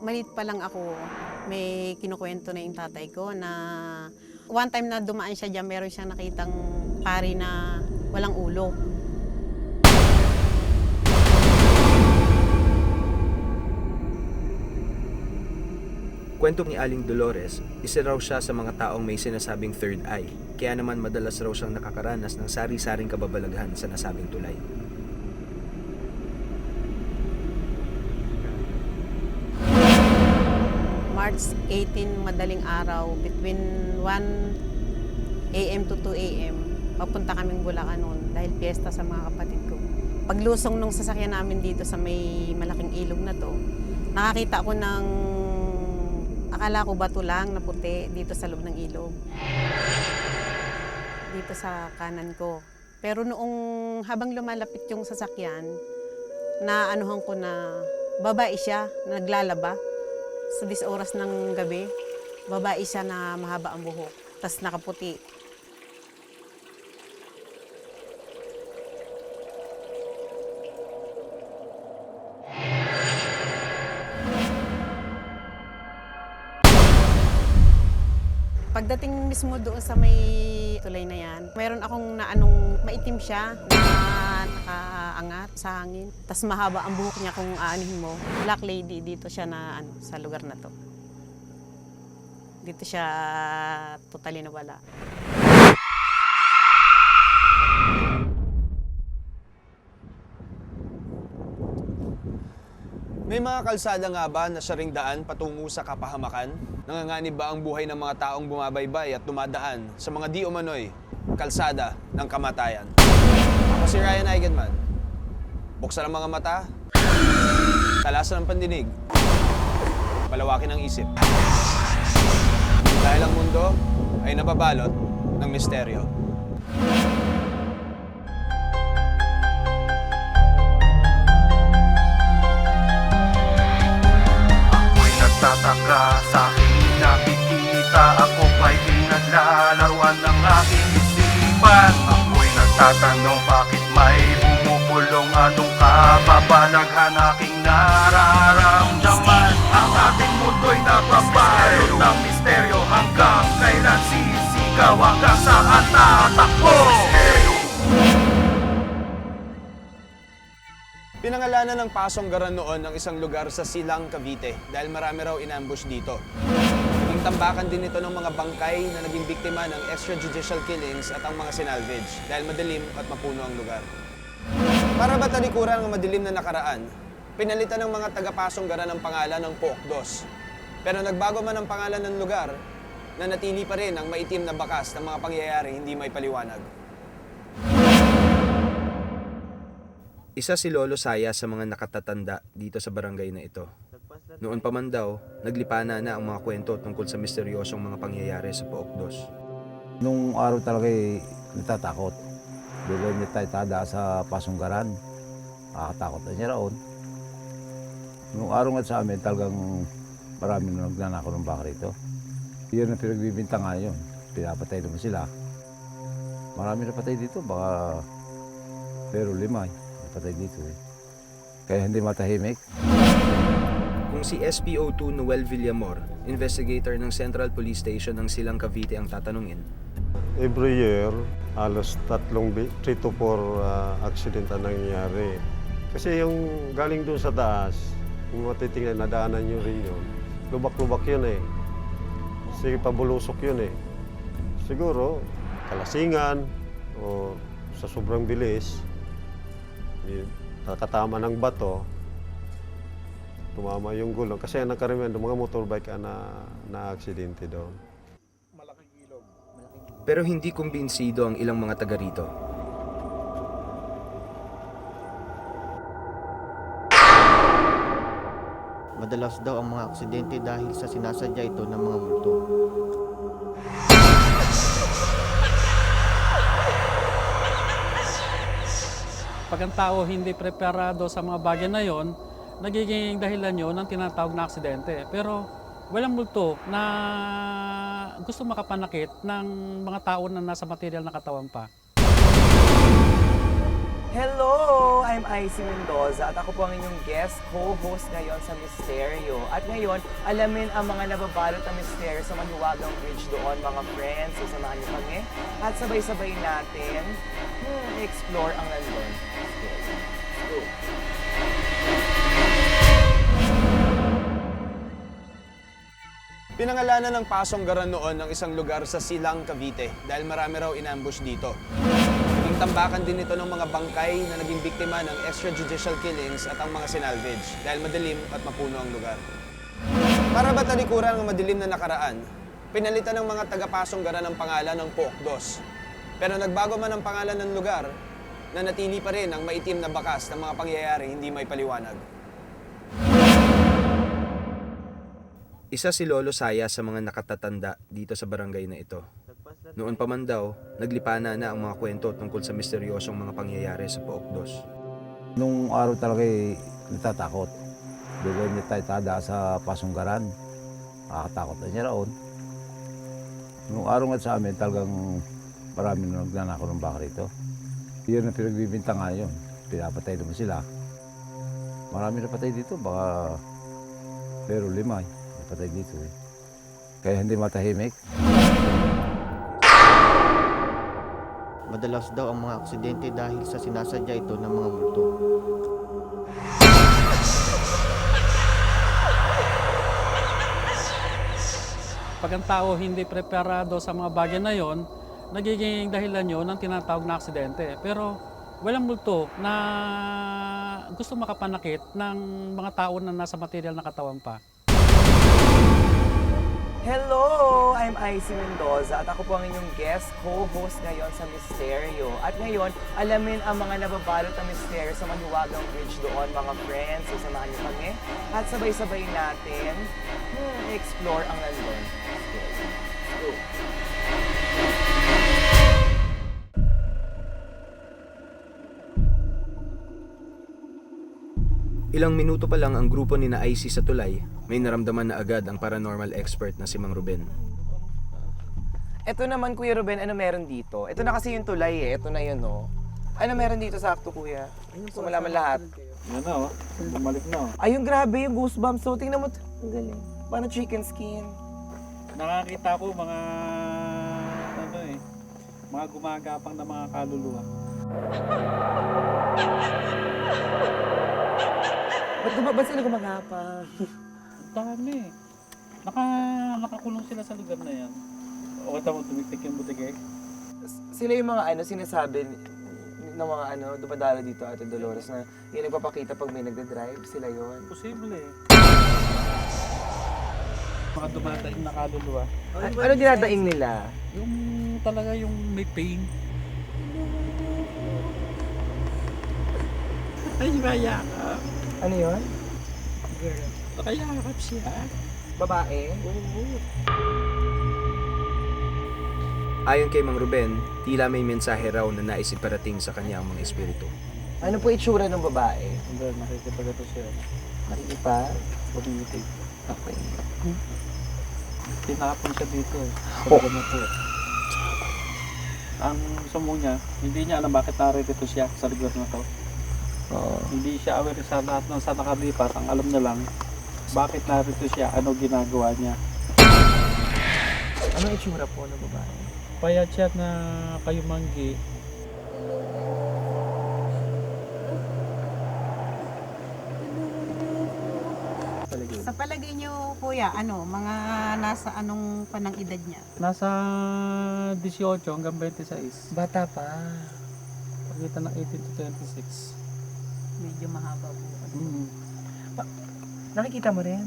Maliit pa lang ako, may kinukuwento na yung tatay ko na one time na dumaan siya diyan, meron siyang nakitang pari na walang ulo. Kwento ni Aling Dolores, isa raw siya sa mga taong may sinasabing third eye, kaya naman madalas raw siyang nakakaranas ng sari-saring kababalaghan sa nasabing tulay. March 18, madaling araw, between 1 a.m. to 2 a.m., papunta kaming Bulacan noon dahil piyesta sa mga kapatid ko. Paglusong nung sasakyan namin dito sa may malaking ilog na to, nakakita ko ng, akala ko bato lang na puti dito sa loob ng ilog. Dito sa kanan ko. Pero noong habang lumalapit yung sasakyan, naanuhan ko na babae siya, na naglalaba. Sa 10 oras ng gabi, babae siya na mahaba ang buhok, tas nakaputi. Pagdating mismo doon sa may tulay na yan, mayroon akong naanong maitim siya na nakaangat sa hangin. Tapos mahaba ang buhok niya kung aanihin mo. Black lady, dito siya na sa lugar na to. Dito siya totally nawala. May mga kalsada nga ba na siya ring daan patungo sa kapahamakan? Nanganganib ba ang buhay ng mga taong bumabaybay at dumadaan sa mga di umano'y kalsada ng kamatayan? Ako si Ryan Eigenman. Buksan ang mga mata, talasan ang pandinig, palawakin ang isip. Dahil ang mundo ay nababalot ng misteryo. Nagtataka sa aking nakikita, ako ba'y pinaglalaruan ng aking isipan? Ako'y nagtatanong bakit may bumubulong, anong kababalaghan aking nararamdaman? Ang ating mundo'y nababalot ng misteryo, hanggang kailan sisigaw, hanggang saan tatakbo? Pinangalanan ng Pasonggaran noon ang isang lugar sa Silang, Cavite dahil marami raw inambush dito. Naging tambakan din ito ng mga bangkay na naging biktima ng extrajudicial killings at ang mga sinalvage dahil madilim at mapuno ang lugar. Para ba talikuran ang madilim na nakaraan, pinalitan ng mga taga-Pasonggaran ang pangalan ng Pook 2. Pero nagbago man ang pangalan ng lugar, nanatili pa rin ang maitim na bakas ng mga pangyayari hindi may paliwanag. Isa si Lolo Saya sa mga nakatatanda dito sa barangay na ito. Noon pa man daw, naglipana na ang mga kwento tungkol sa misteryosong mga pangyayari sa Pook 2. Nung araw talaga natatakot. Dahil niya tayo tada sa Pasonggaran. Nakakatakot na niya raon. Nung araw nga sa amin, talagang marami na nagnanakaw ng baka rito. Yan ang pinagbibintangan yun. Pinapatay naman sila. Marami na patay dito, baka pero 5 patay dito eh. Kaya hindi matahimik. Kung si SPO2 Noel Villamor, investigator ng Central Police Station ng Silang Cavite ang tatanungin, every year, halos 3 to 4 accident ang nangyayari. Kasi yung galing doon sa taas, kung matitingnan, nadaanan nyo rin yun. Lubak-lubak yun eh. Sige, pabulusok yun eh. Siguro, kalasingan o sa sobrang bilis, nakatama ng bato, tumama yung gulong. Kasi ang nakaramihan, mga motorbike na aksidente doon. pero hindi kumbinsido ang ilang mga taga rito. Madalas daw ang mga aksidente dahil sa sinasadya ito ng mga multo. Pag ang tao hindi preparado sa mga bagay na yon, nagiging dahilan yun ng tinatawag na aksidente. Pero walang multo na gusto makapanakit ng mga tao na nasa material na katawan pa. Hello! I'm Icy Mendoza at ako po ang inyong guest co-host ngayon sa Misteryo. At ngayon, alamin ang mga nababalot na misteryo sa mahiwagang bridge doon, mga friends. So, samahan niyo kami at sabay-sabay natin explore ang nandun. Let's go! Pinangalanan ng Pasonggaran noon ang isang lugar sa Silang, Cavite dahil marami raw inambush dito. Naging tambakan din ito ng mga bangkay na naging biktima ng extrajudicial killings at ang mga sinalvage dahil madilim at mapuno ang lugar. Para ba talikuran ang madilim na nakaraan, pinalitan ng mga taga-Pasonggaran ang pangalan ng Pookdos. Pero nagbago man ang pangalan ng lugar, nanatili pa rin ang maitim na bakas ng mga pangyayari hindi may paliwanag. Isa si Lolo Saya sa mga nakatatanda dito sa barangay na ito. Noon pa man daw, naglipana na ang mga kwento tungkol sa misteryosong mga pangyayari sa Pookdos. Nung araw talaga natatakot. Doon niya tayo tada sa Pasonggaran. Nakakatakot na niya raon. Nung araw nga sa amin, talagang marami na nagnanakaw ng baka rito. Yun ang pinagbibintangan yun. Pinapatay naman sila. Marami na patay dito, baka pero 5 patay dito eh. Kaya hindi matahimik. Madalas daw ang mga aksidente dahil sa sinasadya ito ng mga multo. Pag ang tao hindi preparado sa mga bagay na yon, nagiging dahilan yun ng tinatawag na aksidente. Pero walang multo na gusto makapanakit ng mga tao na nasa material na katawan pa. Hello! I'm Icy Mendoza at ako po ang inyong guest co-host ngayon sa Misteryo. At ngayon, alamin ang mga nababalot na misteryo sa mahiwagang bridge doon, mga friends. So, samahan niyo kami at sabay-sabay natin explore ang nandun. Let's go! Ilang minuto pa lang ang grupo ni na IC sa tulay, may naramdaman na agad ang paranormal expert na si Mang Ruben. Ito naman, Kuya Ruben, ano meron dito? Ito na kasi yung tulay eh. Ito na yun, oh. Ano meron dito sakto, Kuya? Gusto mo malaman lahat? Yan na, bumalik na. Ayun, grabe yung goosebumps. So, tingnan mo. Ang galing. Parang chicken skin. Nakakita ko mga mga gumagapang na mga kaluluwa. Ba't sila gumagapang? Ang dami. Nakakulong sila sa lugar na yan. O kata mo tumiktik yung butigay. Sila yung mga sinasabi ng mga dumadalo dito, Ate Dolores, na yung nagpapakita pag may nagda-drive, sila yon. Posible eh. Mga dumadaing na kaluluwa. Ano dinadaing nila? Yung talaga yung may pain. Ay, mayakap. Ano yon? Girl. Nakayakap siya. Babae? Oo. Ayon kay Mang Ruben, tila may mensahe raw na nais iparating sa kanya ang mga espiritu. Ano po itsura ng babae? Hindi, nakikipagato siya. Nakikipag? Bumitig. Okay. Tinapon siya dito eh. Sa lugar na to. Ang sumo niya, hindi niya alam bakit narito siya sa lugar na to. Hindi siya aware sa lahat ng sa nakalipat. Ang alam niya lang, bakit narito siya, ano ginagawa niya. Ano itsura po ng babae? Payat siya na kayumanggi. Sa palagay niyo, kuya, mga nasa anong panang edad niya? Nasa 18 hanggang 26. Bata pa. Pagitan ng 18 to 26. Medyo mahaba po. Nakikita mo rin?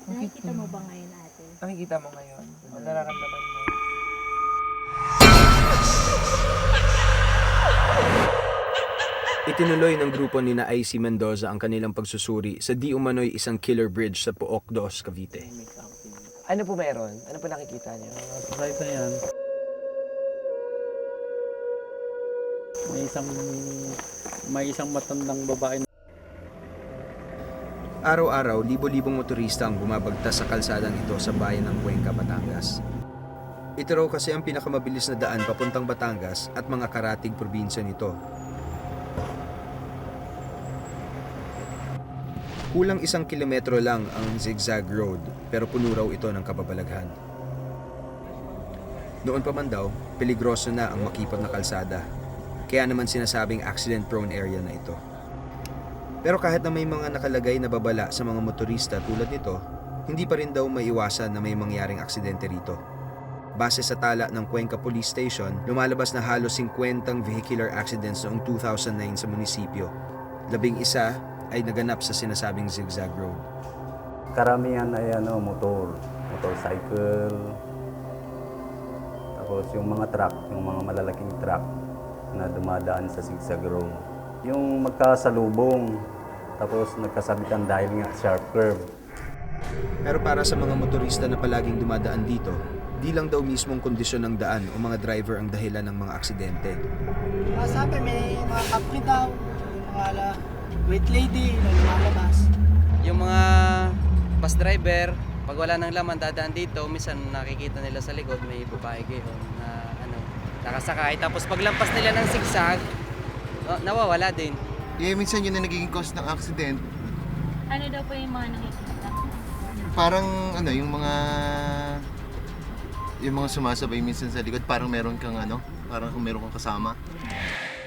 Nakikita mo ba ngayon, ate? Nakikita mo ngayon? Ano nararamdaman mo? Itinuloy ng grupo ni na IC Mendoza ang kanilang pagsusuri sa di umano'y isang killer bridge sa Pookdos, Cavite. Ano po meron? Ano po nakikita niyo? Right na yan. May isang matandang babae. Araw-araw, libo-libong motorista ang bumabagtas sa kalsadang ito sa bayan ng Cuenca, Batangas. Ito raw kasi ang pinakamabilis na daan papuntang Batangas at mga karatig probinsya nito. Kulang 1 kilometro lang ang zigzag road pero puno raw ito ng kababalaghan. Noon pa man daw, peligroso na ang makipot na kalsada. Kaya naman sinasabing accident-prone area na ito. Pero kahit na may mga nakalagay na babala sa mga motorista tulad nito, hindi pa rin daw maiwasan na may mangyaring aksidente rito. Base sa tala ng Cuenca Police Station, lumalabas na halos 50 vehicular accidents noong 2009 sa munisipyo. 11 ay naganap sa sinasabing zigzag road. Karamihan ay motorcycle, tapos yung mga truck, yung mga malalaking truck na dumadaan sa zigzag road. Yung magkasalubong, tapos nagkasabitan dahil nga sharp curve. Pero para sa mga motorista na palaging dumadaan dito, di lang daw mismong kondisyon ng daan o mga driver ang dahilan ng mga aksidente. Sabi may mga kapli daw, mga wait lady na lumalabas. Yung mga bus driver, pag wala ng laman dadaan dito, minsan nakikita nila sa likod may babae gayon na nakasakay. Tapos paglampas nila ng sigsag, nawawala din. Minsan yun na nagiging cause ng accident. Ano daw po yung mga nakikita? Parang yung mga sumasabay minsan sa likod, parang meron kang parang kung meron kang kasama.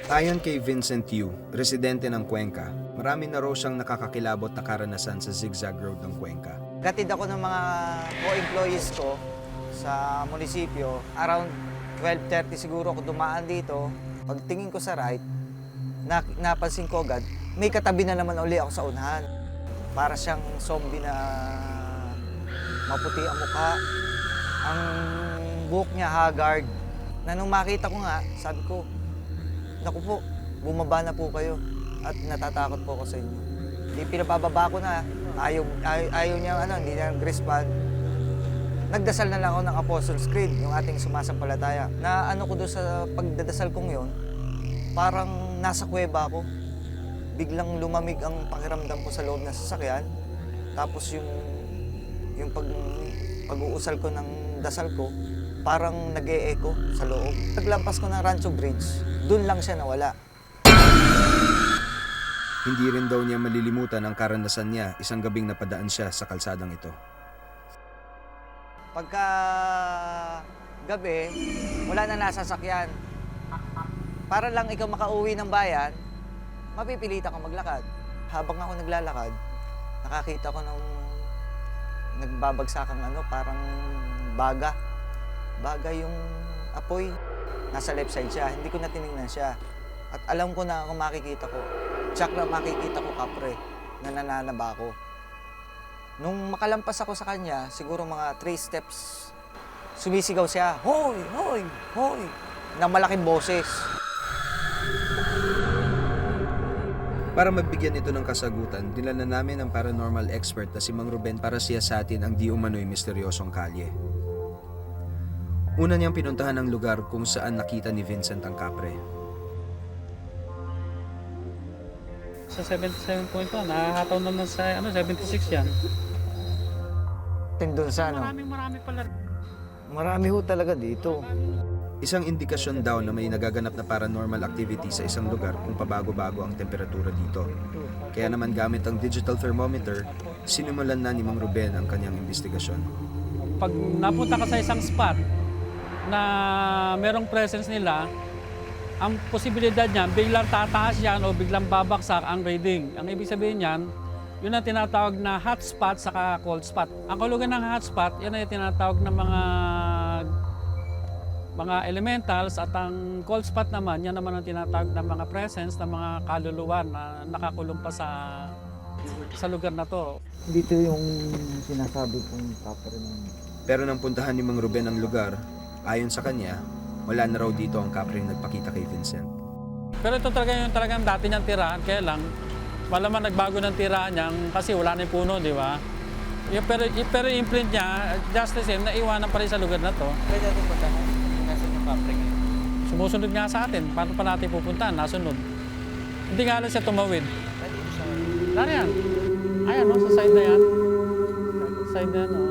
Ayon kay Vincent Yu, residente ng Cuenca, marami na raw siyang nakakakilabot na karanasan sa zigzag road ng Cuenca. Gatid ako ng mga co-employees ko sa munisipyo. Around 12:30 siguro ako dumaan dito. Pagtingin ko sa right, napansin ko agad, may katabi na naman uli ako sa unahan. Para siyang zombie na maputi ang mukha. Ang buhok niya haggard. Na nung makita ko nga, sabi ko, naku po, bumaba na po kayo at natatakot po ako sa inyo. Hindi pinapababa ko na, ayaw niya, hindi niya nag-respond. Nagdasal na lang ako ng Apostles' Creed, yung ating sumasampalataya. Na ko doon sa pagdadasal kong yon, parang nasa kuweba ako. Biglang lumamig ang pakiramdam ko sa loob ng sasakyan. Tapos yung pag-uusal ko ng dasal ko, parang nag-e-echo sa loob. Paglampas ko ng Rancho Bridge, doon lang siya nawala. Hindi rin daw niya malilimutan ang karanasan niya isang gabing napadaan siya sa kalsadang ito. Pagka gabi, wala na nasasakyan. Para lang ikaw makauwi ng bayan, mapipilitan ka maglakad. Habang ako naglalakad, nakakita ko ng nagbabagsakang parang baga. Baga yung apoy. Nasa left side siya. Hindi ko na tinignan siya. At alam ko na kung makikita ko. Tsak na makikita ko kapre na nananaba ako. Nung makalampas ako sa kanya, siguro mga 3 steps, sumisigaw siya, "Hoy! Hoy! Hoy!" na malaking boses. Para magbigyan ito ng kasagutan, dinala namin ang paranormal expert na si Mang Ruben para siyasatin ang di umano'y misteryosong kalye. Una niyang pinuntahan ang lugar kung saan nakita ni Vincent ang kapre. Sa 77.1, nakahataw naman sa 76 yan. Doon sa Marami pala. Marami ho talaga dito. Isang indikasyon daw na may nagaganap na paranormal activity sa isang lugar kung pabago-bago ang temperatura dito. Kaya naman gamit ang digital thermometer, sinimulan na ni Mang Ruben ang kanyang investigasyon. Pag napunta ka sa isang spot na merong presence nila, ang posibilidad niyan, biglang tataas yan o biglang babaksak ang reading. Ang ibig sabihin niyan, yun ang tinatawag na hot spot saka cold spot. Ang kahulugan ng hot spot, yan ay tinatawag na mga elementals, at ang cold spot naman, yan naman ang tinatawag na mga presence ng mga kaluluwa na nakakulong pa sa lugar na to. Dito yung sinasabi kong kapre ng... Pero nang puntahan ni Mang Ruben ang lugar, ayon sa kanya, wala na raw dito ang kapring nagpakita kay Vincent. Pero ito talaga yung talagang dati niyang tirahan, kaya lang, malaman nagbago ng tirahan niya kasi wala na yung puno, di ba? Pero yung imprint niya, just the same, naiwanan pa rin sa lugar na to. Pwede natin puntahan. Nasaan yung kapre ngayon? Sumusunod nga sa atin. Paano pa natin pupuntahan? Nasunod. Hindi nga lang siya tumawid. Dari yan. Ayan, no? Sa side na yan. Side na yan, no?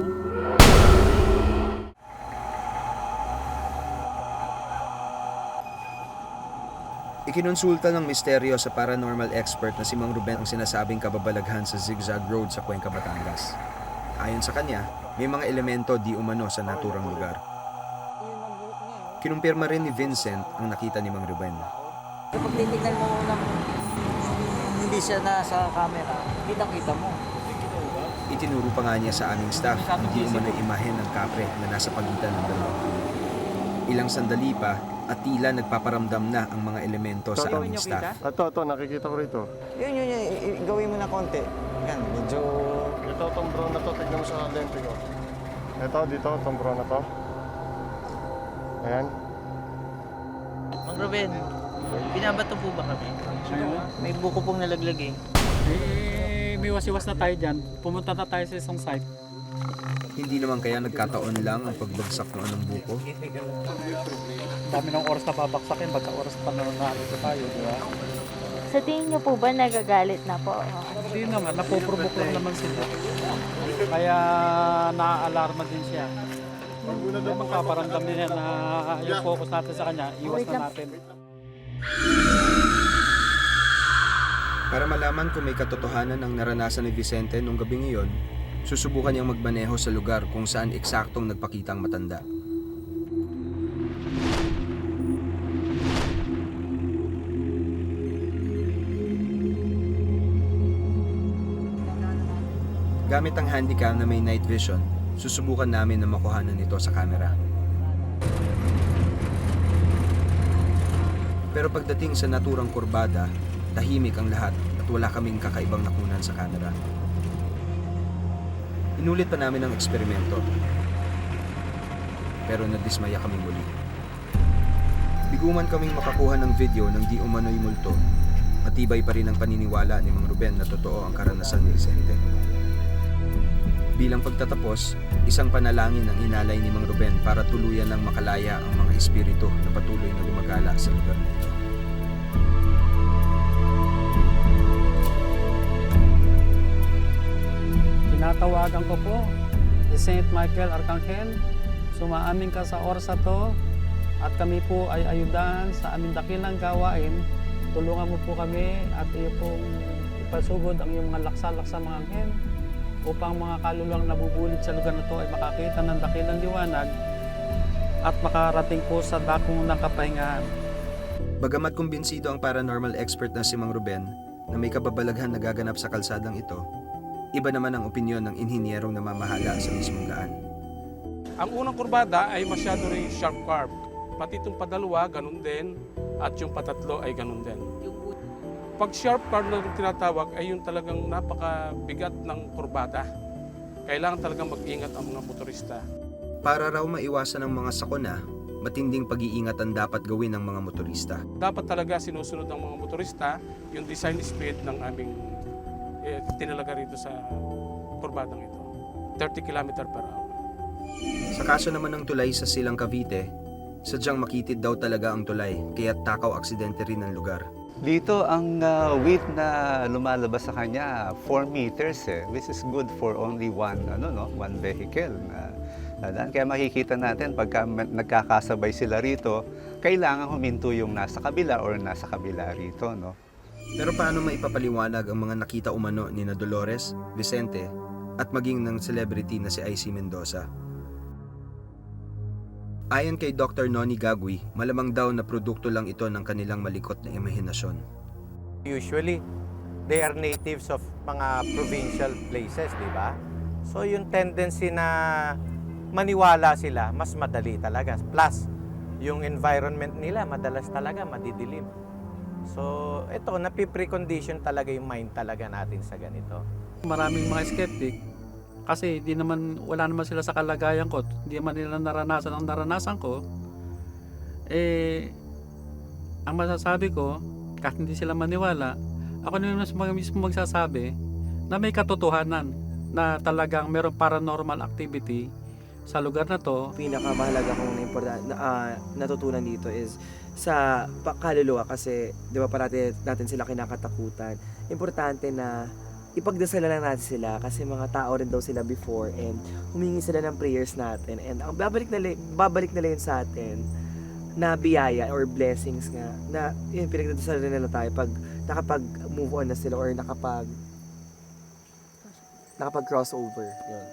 Ikinonsulta ng misteryo sa paranormal expert na si Mang Ruben ang sinasabing kababalaghan sa Zigzag Road sa Cuenca, Batangas. Ayon sa kanya, may mga elemento di umano sa naturang lugar. Kinumpirma rin ni Vincent ang nakita ni Mang Ruben. Kapag titignan mo ng hindi siya nasa camera, kitang-kita mo. Itinuro pa nga niya sa aming staff ang di umano'y imahe ng kapre na nasa pagitan ng dalawang puno. Ilang sandali pa at tila nagpaparamdam na ang mga elemento sa aming staff. Ito, nakikita ko rito. Yun, gawin mo na konti. Yan, medyo... Ito, itong drone na to, tignan mo sa lente ko. Ito, dito, itong drone na to. Ayan. Mang Ruben, binabato po ba kami? May buko pong nalaglag eh. May wasiwas na tayo dyan. Pumunta na tayo sa isang site. Hindi naman kaya nagkataon lang ang pagbagsak ng anong buko? Dami ng oras na babaksakin, pagka oras pa na narito tayo, di ba? Sa tingin niyo po ba nagagalit na po? Hindi naman, napoprovoke lang naman sila. Kaya naaalarma din siya. Kaya magpaparamdam niya na yung focus natin sa kanya, iwas na natin. Para malaman kung may katotohanan ang naranasan ni Vicente nung gabing iyon, susubukan niyang magmaneho sa lugar kung saan eksaktong nagpakitang matanda. Gamit ang handycam na may night vision, susubukan namin na makuhanan ito sa camera. Pero pagdating sa naturang kurbada, tahimik ang lahat at wala kaming kakaibang nakunan sa camera. Inulit pa namin ang eksperimento. Pero nadismaya kami muli. Biguman kaming makakuha ng video ng di umano'y multo. Matibay pa rin ang paniniwala ni Mang Ruben na totoo ang karanasan ni Vicente. Bilang pagtatapos, isang panalangin ang inalay ni Mang Ruben para tuluyan ng makalaya ang mga espiritu na patuloy na gumagala sa lugar na ito. Tinatawagan ko po si Saint Michael Arcangel, sumaamin ka sa oras na to at kami po ay ayudahan sa aming dakilang gawain. Tulungan mo po kami at iyo pong ipasugod ang iyong mga laksa-laksa mga anghel upang mga kaluluwang nabubulit sa lugar na to ay makakita ng dakilang liwanag at makarating po sa dakong ng kapahingahan. Bagamat kumbinsido ang paranormal expert na si Mang Ruben na may kababalaghan na gaganap sa kalsadang ito, iba naman ang opinyon ng inhinyerong namamahala sa mismong daan. Ang unang kurbada ay masyado rin sharp curve. Pati itong padalawa, ganun din. At yung patatlo ay ganun din. Pag sharp curve na tinatawag ay yung talagang napakabigat ng kurbada. Kailangan talagang mag-ingat ang mga motorista. Para raw maiwasan ang mga sakuna, matinding pag-iingat ang dapat gawin ng mga motorista. Dapat talaga sinusunod ng mga motorista yung design speed ng aming tinalaga rito sa kurbadang ito. 30 km per hour. Sa kaso naman ng tulay sa Silang Cavite, sadyang makitid daw talaga ang tulay, kaya takaw aksidente rin ang lugar. Dito ang width na lumalabas sa kanya 4 meters which is good for only one vehicle na daan. Kaya makikita natin pagka nagkakasabay sila rito, kailangan huminto yung nasa kabila or nasa kabila rito, no? Pero paano maipapaliwanag ang mga nakita umano ni na Dolores, Vicente, at maging ng celebrity na si IC Mendoza? Ayon kay Dr. Noni Gagui, malamang daw na produkto lang ito ng kanilang malikot na imahinasyon. Usually, they are natives of mga provincial places, di ba? So yung tendency na maniwala sila, mas madali talaga. Plus, yung environment nila, madalas talaga madidilim. So ito, napiprecondition talaga yung mind talaga natin sa ganito. Maraming mga skeptic kasi wala naman sila sa kalagayan ko, hindi naman nila naranasan ang naranasan ko. Ang masasabi ko, kahit hindi sila maniwala, ako na mismo magsasabi na may katotohanan na talagang mayroong paranormal activity sa lugar na to. Pinakamahalaga kong natutunan dito is sa kaluluwa kasi di ba parati natin sila kinakatakutan. Importante na ipagdasal lang natin sila kasi mga tao rin daw sila before and humingi sila ng prayers natin and ang babalik nila yun sa atin na biyaya or blessings nga na yun pinagdadasal rin nila tayo pag nakapag-move on na sila or nakapag crossover yun.